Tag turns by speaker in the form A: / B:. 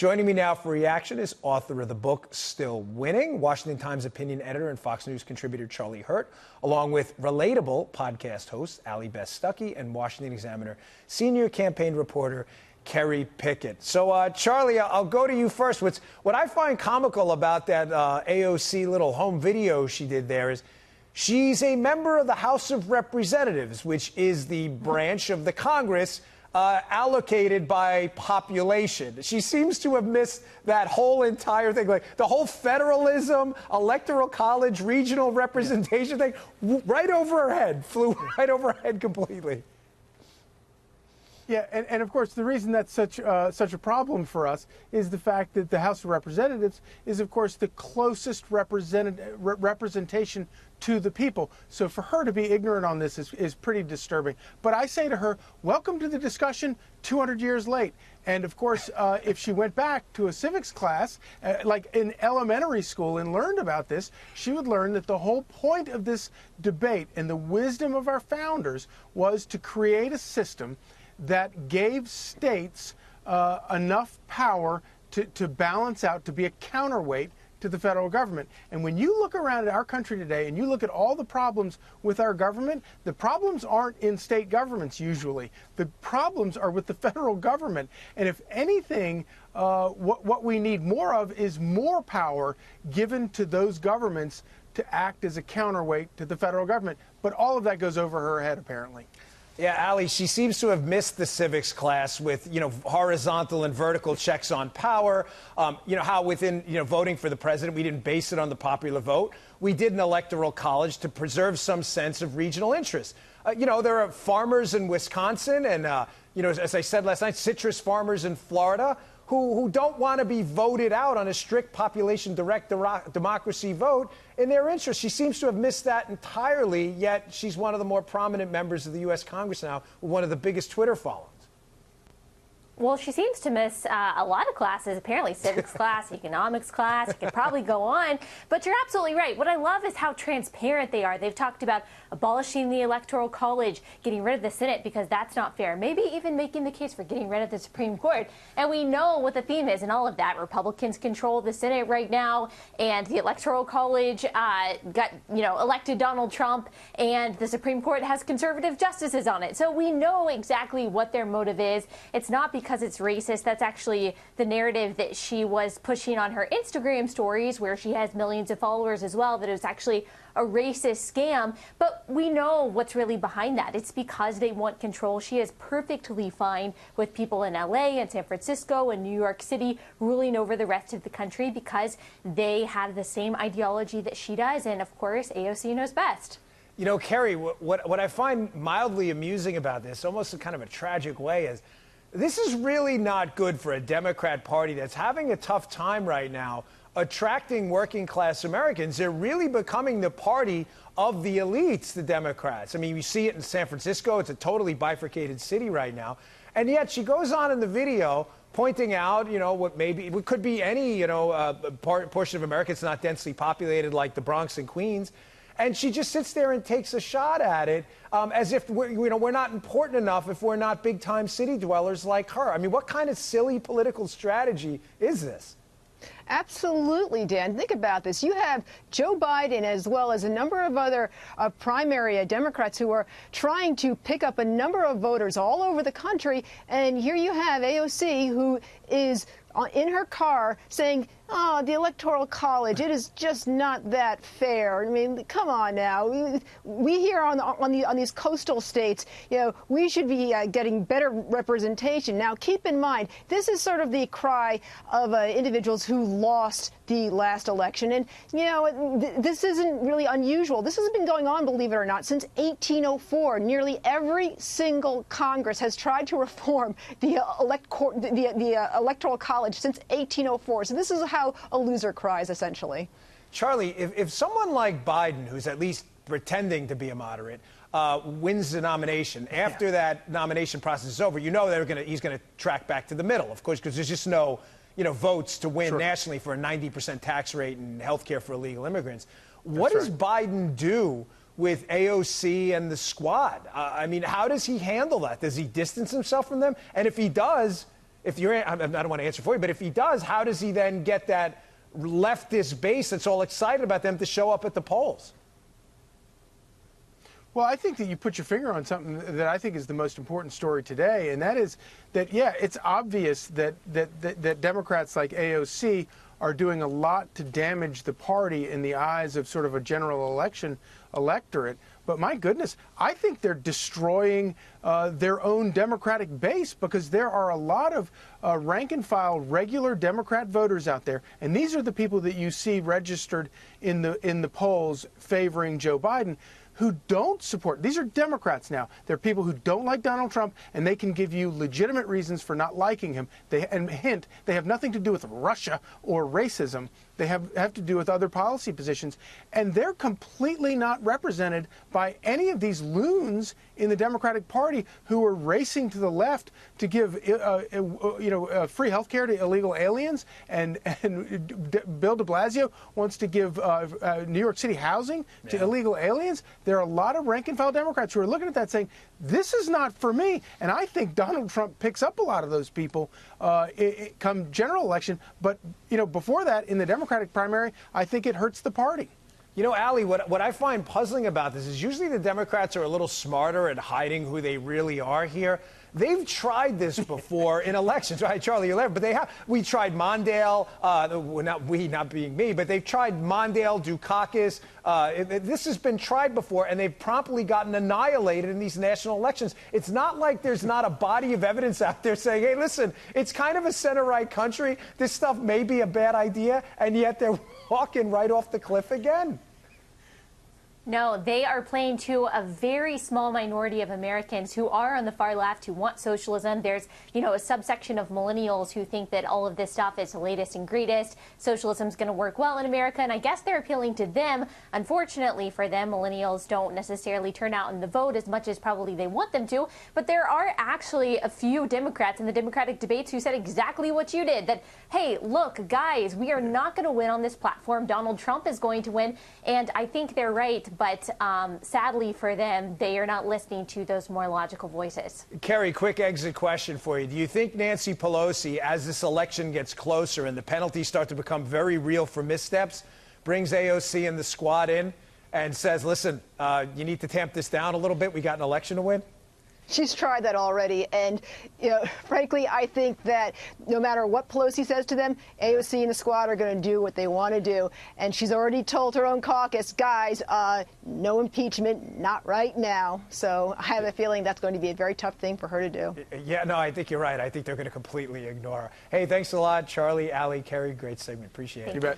A: Joining me now for reaction is author of the book Still Winning, Washington Times opinion editor and Fox News contributor Charlie Hurt, along with Relatable podcast host Allie Beth Stuckey and Washington Examiner senior campaign reporter Kerry Picket. So, Charlie, I'll go to you first. What I find comical about that AOC little home video she did there is she's a member of the House of Representatives, which is the branch of the Congress allocated by population. She seems to have missed that whole entire thing, like the whole federalism, electoral college, regional representation thing, right over her head, flew right over her head completely.
B: Yeah, and of course, the reason that's such a problem for us is the fact that the House of Representatives is, of course, the closest representation to the people. So for her to be ignorant on this is pretty disturbing. But I say to her, welcome to the discussion 200 years late. And of course, if she went back to a civics class, like in elementary school, and learned about this, she would learn that the whole point of this debate and the wisdom of our founders was to create a system that gave states enough power to balance out, to be a counterweight to the federal government. And when you look around at our country today and you look at all the problems with our government, the problems aren't in state governments usually. The problems are with the federal government. And if anything, what we need more of is more power given to those governments to act as a counterweight to the federal government. But all of that goes over her head, apparently.
A: Yeah, Allie, she seems to have missed the civics class with, horizontal and vertical checks on power. How within, voting for the president, we didn't base it on the popular vote. We did an electoral college to preserve some sense of regional interest. There are farmers in Wisconsin and, as I said last night, citrus farmers in Florida who don't want to be voted out on a strict population direct democracy vote in their interest. She seems to have missed that entirely, yet she's one of the more prominent members of the U.S. Congress now, with one of the biggest Twitter followings.
C: Well, she seems to miss a lot of classes, apparently civics class, economics class. You could probably go on. But you're absolutely right. What I love is how transparent they are. They've talked about abolishing the Electoral College, getting rid of the Senate because that's not fair, maybe even making the case for getting rid of the Supreme Court. And we know what the theme is in all of that. Republicans control the Senate right now, and the Electoral College elected Donald Trump, and the Supreme Court has conservative justices on it. So we know exactly what their motive is. It's not because it's racist. That's actually the narrative that she was pushing on her Instagram stories, where she has millions of followers as well, that it was actually a racist scam. But we know what's really behind that. It's because they want control. She is perfectly fine with people in LA and San Francisco and New York City ruling over the rest of the country because they have the same ideology that she does. And of course, AOC knows best.
A: Kerry, what I find mildly amusing about this, almost in kind of a tragic way, is this is really not good for a Democrat Party that's having a tough time right now attracting working class Americans. They're really becoming the party of the elites, the Democrats. I mean, you see it in San Francisco. It's a totally bifurcated city right now. And yet she goes on in the video pointing out, what could be any, portion of America that's not densely populated like the Bronx and Queens. And she just sits there and takes a shot at it as if we're not important enough if we're not big-time city dwellers like her. I mean, what kind of silly political strategy is this?
D: Absolutely, Dan. Think about this. You have Joe Biden as well as a number of other primary Democrats who are trying to pick up a number of voters all over the country. And here you have AOC, who is in her car saying, oh, the Electoral College, it is just not that fair. I mean, come on now. We here on these coastal states, we should be getting better representation. Now, keep in mind, this is sort of the cry of individuals who lost the last election. And, this isn't really unusual. This has been going on, believe it or not, since 1804. Nearly every single Congress has tried to reform the Electoral College since 1804. So this is how a loser cries, essentially.
A: Charlie, if someone like Biden, who's at least pretending to be a moderate, wins the nomination, after that nomination process is over, he's going to track back to the middle, of course, because there's just no votes to win nationally for a 90% tax rate and health care for illegal immigrants. What does Biden do with AOC and the squad? I mean, how does he handle that? Does he distance himself from them? And if he does, if you're, I don't want to answer for you, but if he does, how does he then get that leftist base that's all excited about them to show up at the polls?
B: Well, I think that you put your finger on something that I think is the most important story today, and that is that, yeah, it's obvious that Democrats like AOC are doing a lot to damage the party in the eyes of sort of a general election electorate. But my goodness, I think they're destroying their own Democratic base, because there are a lot of rank and file regular Democrat voters out there, and these are the people that you see registered in the polls favoring Joe Biden, who don't support. These are Democrats now. They're people who don't like Donald Trump, and they can give you legitimate reasons for not liking him. And hint, they have nothing to do with Russia or racism. They have to do with other policy positions. And they're completely not represented by any of these loons in the Democratic Party who are racing to the left to give free health care to illegal aliens. And Bill de Blasio wants to give New York City housing to illegal aliens. There are a lot of rank and file Democrats who are looking at that saying, this is not for me. And I think Donald Trump picks up a lot of those people come general election. But, before that, in the Democratic primary, I think it hurts the party.
A: Allie, what I find puzzling about this is usually the Democrats are a little smarter at hiding who they really are here. They've tried this before in elections, right, Charlie? You're right, but we tried Mondale, not being me, but they've tried Mondale, Dukakis. This has been tried before, and they've promptly gotten annihilated in these national elections. It's not like there's not a body of evidence out there saying, hey, listen, it's kind of a center-right country. This stuff may be a bad idea, and yet they're walking right off the cliff again.
C: No, they are playing to a very small minority of Americans who are on the far left, who want socialism. There's, a subsection of millennials who think that all of this stuff is the latest and greatest. Socialism is going to work well in America, and I guess they're appealing to them. Unfortunately for them, millennials don't necessarily turn out in the vote as much as probably they want them to. But there are actually a few Democrats in the Democratic debates who said exactly what you did, that, hey, look, guys, we are not going to win on this platform. Donald Trump is going to win, and I think they're right. But sadly for them, they are not listening to those more logical voices.
A: Kerry, quick exit question for you. Do you think Nancy Pelosi, as this election gets closer and the penalties start to become very real for missteps, brings AOC and the squad in and says, listen, you need to tamp this down a little bit. We got an election to win?
D: She's tried that already, and frankly, I think that no matter what Pelosi says to them, AOC and the squad are going to do what they want to do. And she's already told her own caucus, guys, no impeachment, not right now. So I have a feeling that's going to be a very tough thing for her to do.
A: Yeah, no, I think you're right. I think they're going to completely ignore her. Hey, thanks a lot, Charlie, Allie, Kerry. Great segment. Appreciate it.
B: You bet.